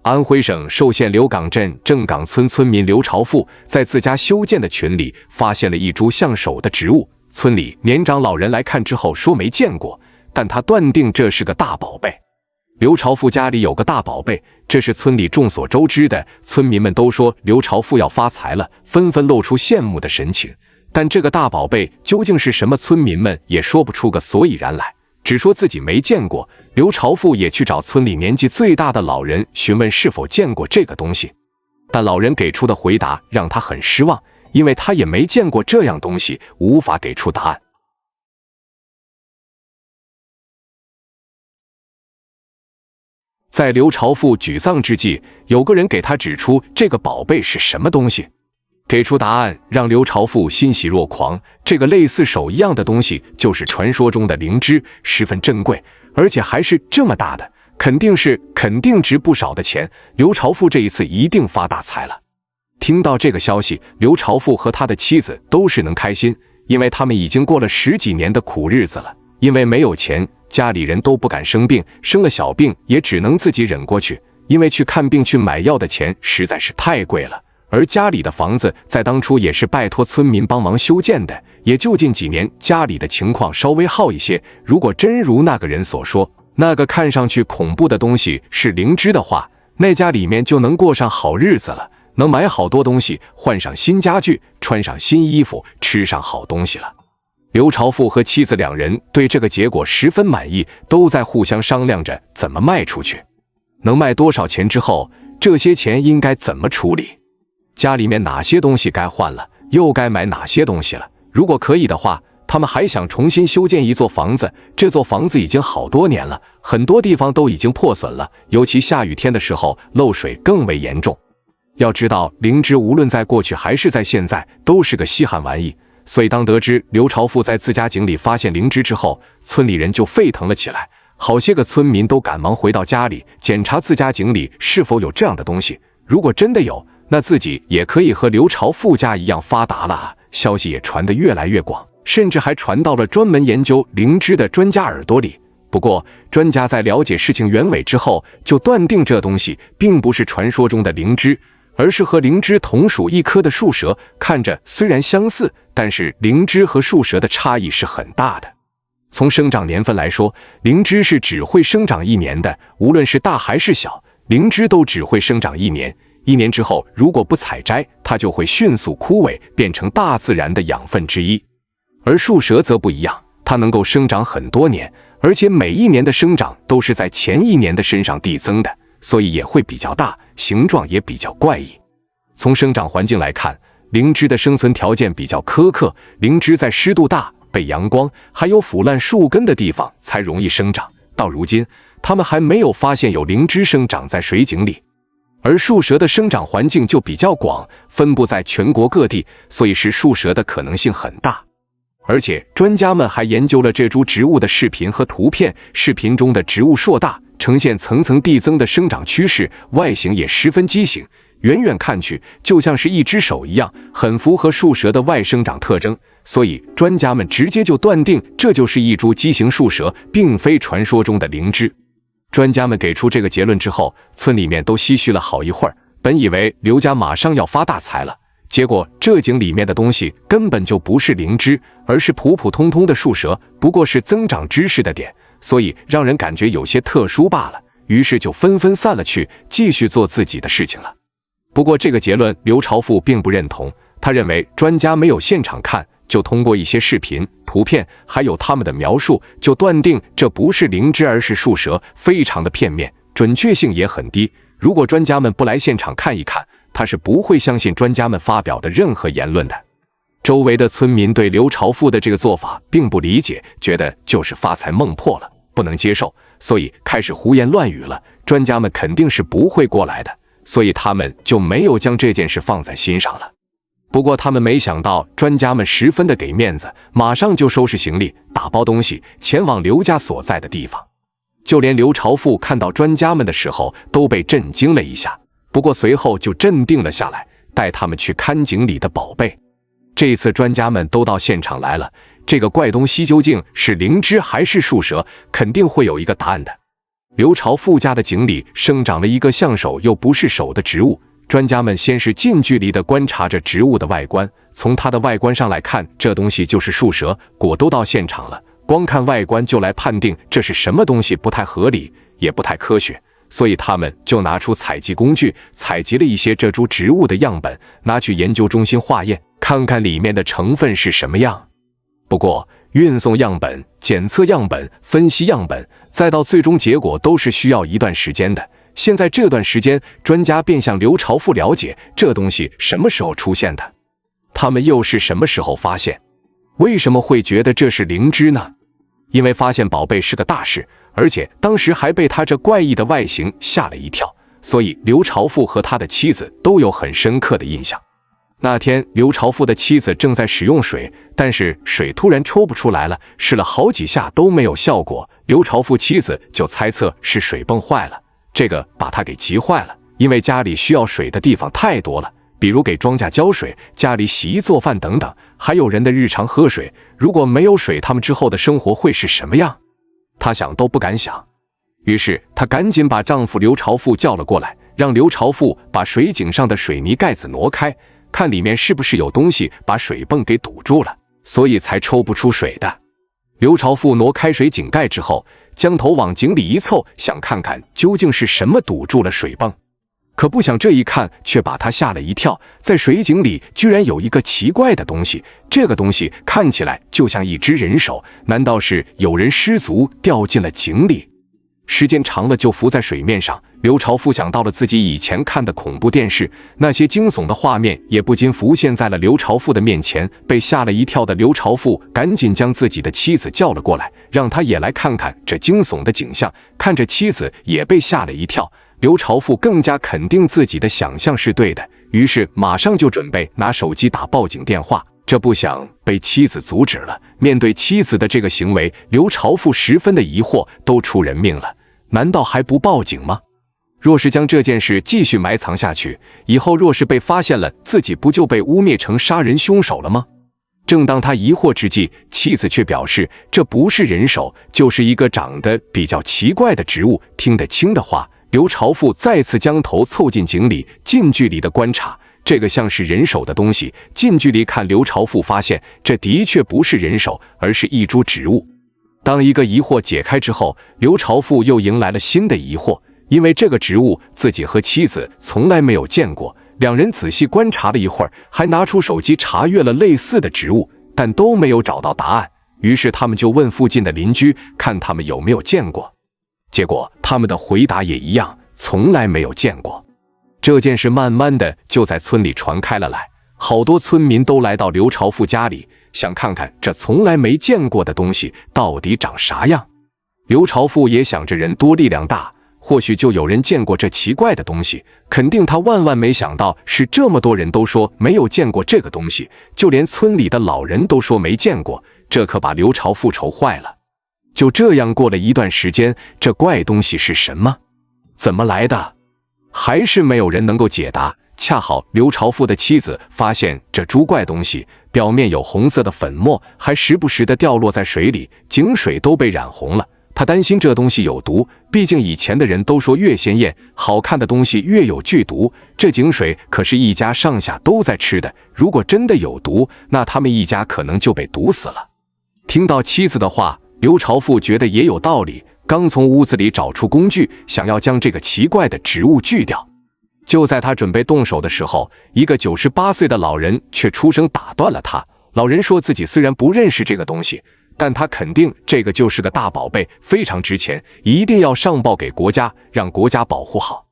安徽省寿县刘岗镇正岗村村民刘朝富在自家修建的群里发现了一株像手的植物，村里年长老人来看之后说没见过，但他断定这是个大宝贝。刘朝富家里有个大宝贝，这是村里众所周知的，村民们都说刘朝富要发财了，纷纷露出羡慕的神情。但这个大宝贝究竟是什么，村民们也说不出个所以然来，只说自己没见过。刘朝富也去找村里年纪最大的老人询问是否见过这个东西，但老人给出的回答让他很失望，因为他也没见过这样东西，无法给出答案。在刘朝富沮丧之际，有个人给他指出这个宝贝是什么东西。给出答案让刘朝富欣喜若狂，这个类似手一样的东西就是传说中的灵芝，十分珍贵，而且还是这么大的，肯定值不少的钱。刘朝富这一次一定发大财了。听到这个消息，刘朝富和他的妻子都是能开心，因为他们已经过了10几年的苦日子了。因为没有钱，家里人都不敢生病，生了小病也只能自己忍过去，因为去看病去买药的钱实在是太贵了。而家里的房子在当初也是拜托村民帮忙修建的，也就近几年家里的情况稍微好一些。如果真如那个人所说，那个看上去恐怖的东西是灵芝的话，那家里面就能过上好日子了，能买好多东西，换上新家具，穿上新衣服，吃上好东西了。刘朝富和妻子两人对这个结果十分满意，都在互相商量着怎么卖出去，能卖多少钱之后，这些钱应该怎么处理，家里面哪些东西该换了，又该买哪些东西了。如果可以的话，他们还想重新修建一座房子，这座房子已经好多年了，很多地方都已经破损了，尤其下雨天的时候漏水更为严重。要知道，灵芝无论在过去还是在现在都是个稀罕玩意，所以当得知刘朝富在自家井里发现灵芝之后，村里人就沸腾了起来，好些个村民都赶忙回到家里检查自家井里是否有这样的东西，如果真的有，那自己也可以和刘朝富家一样发达了啊！消息也传得越来越广，甚至还传到了专门研究灵芝的专家耳朵里。不过专家在了解事情原委之后，就断定这东西并不是传说中的灵芝，而是和灵芝同属一科的树蛇，看着虽然相似，但是灵芝和树蛇的差异是很大的。从生长年份来说，灵芝是只会生长1年的，无论是大还是小，灵芝都只会生长1年。1年之后，如果不采摘，它就会迅速枯萎，变成大自然的养分之一。而树蛇则不一样，它能够生长很多年，而且每1年的生长都是在前1年的身上递增的，所以也会比较大，形状也比较怪异。从生长环境来看，灵芝的生存条件比较苛刻，灵芝在湿度大、被阳光还有腐烂树根的地方才容易生长。到如今，他们还没有发现有灵芝生长在水井里。而树蛇的生长环境就比较广，分布在全国各地，所以是树蛇的可能性很大。而且专家们还研究了这株植物的视频和图片，视频中的植物硕大，呈现层层递增的生长趋势，外形也十分畸形，远远看去就像是一只手一样，很符合树蛇的外生长特征。所以专家们直接就断定这就是一株畸形树蛇，并非传说中的灵芝。专家们给出这个结论之后，村里面都唏嘘了好一会儿。本以为刘家马上要发大财了，结果这井里面的东西根本就不是灵芝，而是普普通通的树蛇，不过是增长知识的点，所以让人感觉有些特殊罢了。于是就纷纷散了去，继续做自己的事情了。不过这个结论刘朝富并不认同，他认为专家没有现场看，就通过一些视频、图片，还有他们的描述，就断定这不是灵芝而是树蛇，非常的片面，准确性也很低。如果专家们不来现场看一看，他是不会相信专家们发表的任何言论的。周围的村民对刘朝富的这个做法并不理解，觉得就是发财梦破了，不能接受，所以开始胡言乱语了。专家们肯定是不会过来的，所以他们就没有将这件事放在心上了。不过他们没想到专家们十分的给面子，马上就收拾行李，打包东西前往刘家所在的地方。就连刘朝富看到专家们的时候都被震惊了一下，不过随后就镇定了下来，带他们去看井里的宝贝。这一次专家们都到现场来了，这个怪东西究竟是灵芝还是树蛇，肯定会有一个答案的。刘朝富家的井里生长了一个像手又不是手的植物。专家们先是近距离地观察着植物的外观，从它的外观上来看，这东西就是树蛇。果都到现场了，光看外观就来判定这是什么东西不太合理，也不太科学。所以他们就拿出采集工具，采集了一些这株植物的样本，拿去研究中心化验，看看里面的成分是什么样。不过，运送样本、检测样本、分析样本，再到最终结果都是需要一段时间的。现在这段时间，专家便向刘朝富了解这东西什么时候出现的，他们又是什么时候发现？为什么会觉得这是灵芝呢？因为发现宝贝是个大事，而且当时还被他这怪异的外形吓了一跳，所以刘朝富和他的妻子都有很深刻的印象。那天，刘朝富的妻子正在使用水，但是水突然抽不出来了，试了好几下都没有效果。刘朝富妻子就猜测是水泵坏了，这个把他给急坏了，因为家里需要水的地方太多了，比如给庄稼浇水、家里洗衣做饭等等，还有人的日常喝水。如果没有水，他们之后的生活会是什么样？她想都不敢想。于是她赶紧把丈夫刘朝富叫了过来，让刘朝富把水井上的水泥盖子挪开，看里面是不是有东西把水泵给堵住了，所以才抽不出水的。刘朝富挪开水井盖之后，将头往井里一凑，想看看究竟是什么堵住了水泵。可不想这一看却把他吓了一跳，在水井里居然有一个奇怪的东西，这个东西看起来就像一只人手，难道是有人失足掉进了井里？时间长了就浮在水面上，刘朝富想到了自己以前看的恐怖电视，那些惊悚的画面也不禁浮现在了刘朝富的面前。被吓了一跳的刘朝富赶紧将自己的妻子叫了过来，让他也来看看这惊悚的景象。看着妻子也被吓了一跳，刘朝富更加肯定自己的想象是对的，于是马上就准备拿手机打报警电话。这不想被妻子阻止了。面对妻子的这个行为，刘朝富十分的疑惑，都出人命了，难道还不报警吗？若是将这件事继续埋藏下去，以后若是被发现了，自己不就被污蔑成杀人凶手了吗？正当他疑惑之际，妻子却表示这不是人手，就是一个长得比较奇怪的植物。听得清的话，刘朝富再次将头凑进井里，近距离的观察这个像是人手的东西。近距离看，刘朝富发现这的确不是人手，而是一株植物。当一个疑惑解开之后，刘朝富又迎来了新的疑惑，因为这个植物自己和妻子从来没有见过。两人仔细观察了一会儿，还拿出手机查阅了类似的植物，但都没有找到答案。于是他们就问附近的邻居，看他们有没有见过。结果他们的回答也一样，从来没有见过。这件事慢慢的就在村里传开了来，好多村民都来到刘朝富家里，想看看这从来没见过的东西到底长啥样。刘朝富也想着人多力量大，或许就有人见过这奇怪的东西，肯定他万万没想到是这么多人都说没有见过这个东西，就连村里的老人都说没见过，这可把刘朝富愁坏了。就这样过了一段时间，这怪东西是什么？怎么来的？还是没有人能够解答。恰好刘朝富的妻子发现这株怪东西表面有红色的粉末，还时不时地掉落在水里，井水都被染红了。他担心这东西有毒，毕竟以前的人都说越鲜艳好看的东西越有剧毒，这井水可是一家上下都在吃的，如果真的有毒，那他们一家可能就被毒死了。听到妻子的话，刘朝富觉得也有道理，刚从屋子里找出工具，想要将这个奇怪的植物锯掉。就在他准备动手的时候，一个98岁的老人却出声打断了他。老人说自己虽然不认识这个东西，但他肯定这个就是个大宝贝，非常值钱，一定要上报给国家，让国家保护好。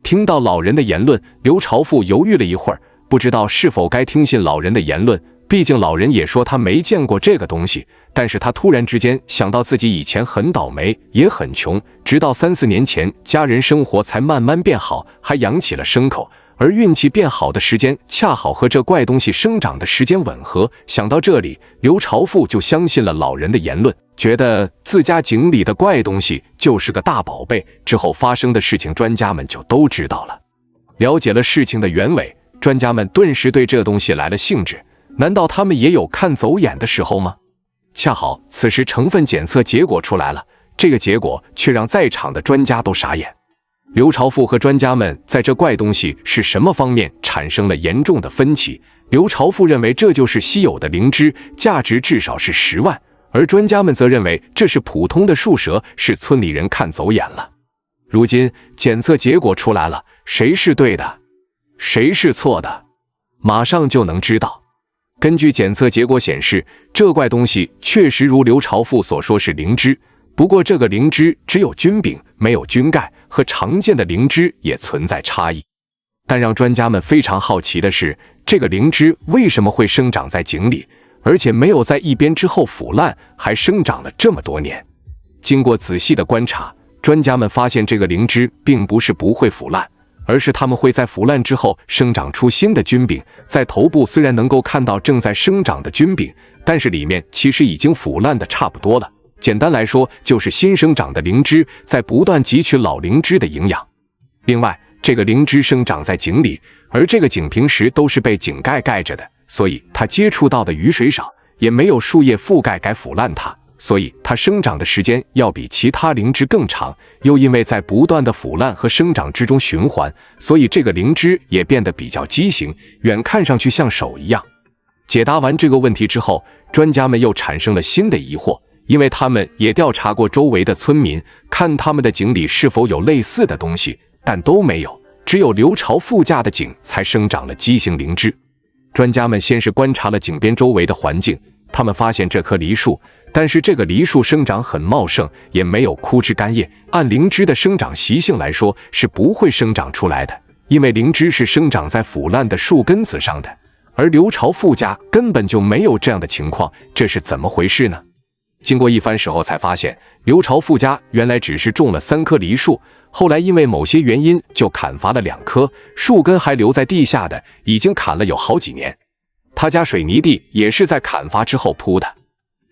听到老人的言论，刘朝富犹豫了一会儿，不知道是否该听信老人的言论，毕竟老人也说他没见过这个东西。但是他突然之间想到自己以前很倒霉，也很穷，直到3、4年前家人生活才慢慢变好，还养起了牲口，而运气变好的时间恰好和这怪东西生长的时间吻合。想到这里，刘朝富就相信了老人的言论，觉得自家井里的怪东西就是个大宝贝。之后发生的事情专家们就都知道了。了解了事情的原委，专家们顿时对这东西来了兴致。难道他们也有看走眼的时候吗？恰好此时成分检测结果出来了，这个结果却让在场的专家都傻眼。刘朝富和专家们在这怪东西是什么方面产生了严重的分歧。刘朝富认为这就是稀有的灵芝，价值至少是10万，而专家们则认为这是普通的树蛇，是村里人看走眼了。如今检测结果出来了，谁是对的，谁是错的，马上就能知道。根据检测结果显示，这怪东西确实如刘朝富所说是灵芝，不过这个灵芝只有菌柄，没有菌盖，和常见的灵芝也存在差异。但让专家们非常好奇的是，这个灵芝为什么会生长在井里，而且没有在一边之后腐烂，还生长了这么多年。经过仔细的观察，专家们发现这个灵芝并不是不会腐烂，而是它们会在腐烂之后生长出新的菌柄。在头部虽然能够看到正在生长的菌柄，但是里面其实已经腐烂的差不多了。简单来说，就是新生长的灵芝在不断汲取老灵芝的营养。另外，这个灵芝生长在井里，而这个井平时都是被井盖盖着的，所以它接触到的雨水少，也没有树叶覆盖该腐烂它，所以它生长的时间要比其他灵芝更长。又因为在不断的腐烂和生长之中循环，所以这个灵芝也变得比较畸形，远看上去像手一样。解答完这个问题之后，专家们又产生了新的疑惑，因为他们也调查过周围的村民，看他们的井里是否有类似的东西，但都没有，只有刘朝富家的井才生长了畸形灵芝。专家们先是观察了井边周围的环境，他们发现这棵梨树，但是这个梨树生长很茂盛，也没有枯枝干叶，按灵芝的生长习性来说是不会生长出来的，因为灵芝是生长在腐烂的树根子上的，而刘朝富家根本就没有这样的情况，这是怎么回事呢？经过一番时候才发现，刘朝富家原来只是种了3棵梨树，后来因为某些原因就砍伐了2棵，树根还留在地下的，已经砍了有好几年。他家水泥地也是在砍伐之后铺的。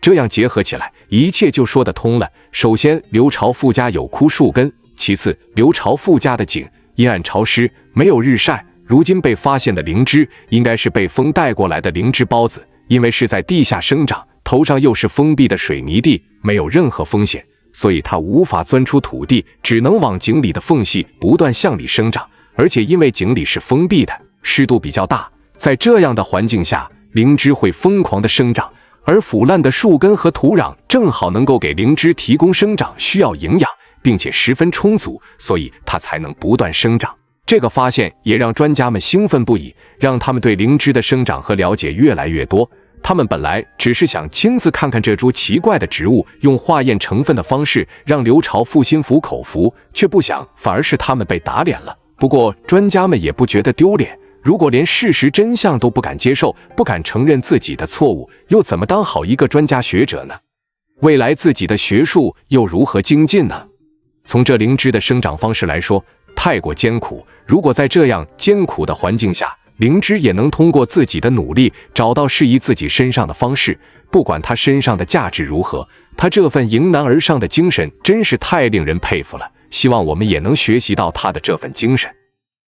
这样结合起来，一切就说得通了。首先，刘朝富家有枯树根；其次，刘朝富家的井阴暗潮湿，没有日晒。如今被发现的灵芝，应该是被风带过来的灵芝孢子，因为是在地下生长，头上又是封闭的水泥地，没有任何风险，所以它无法钻出土地，只能往井里的缝隙不断向里生长。而且因为井里是封闭的，湿度比较大，在这样的环境下，灵芝会疯狂的生长，而腐烂的树根和土壤正好能够给灵芝提供生长需要营养，并且十分充足，所以它才能不断生长。这个发现也让专家们兴奋不已，让他们对灵芝的生长和了解越来越多。他们本来只是想亲自看看这株奇怪的植物，用化验成分的方式让刘朝富心服口服，却不想反而是他们被打脸了。不过专家们也不觉得丢脸，如果连事实真相都不敢接受，不敢承认自己的错误，又怎么当好一个专家学者呢？未来自己的学术又如何精进呢？从这灵芝的生长方式来说，太过艰苦。如果在这样艰苦的环境下，灵芝也能通过自己的努力找到适宜自己身上的方式，不管他身上的价值如何，他这份迎难而上的精神真是太令人佩服了。希望我们也能学习到他的这份精神。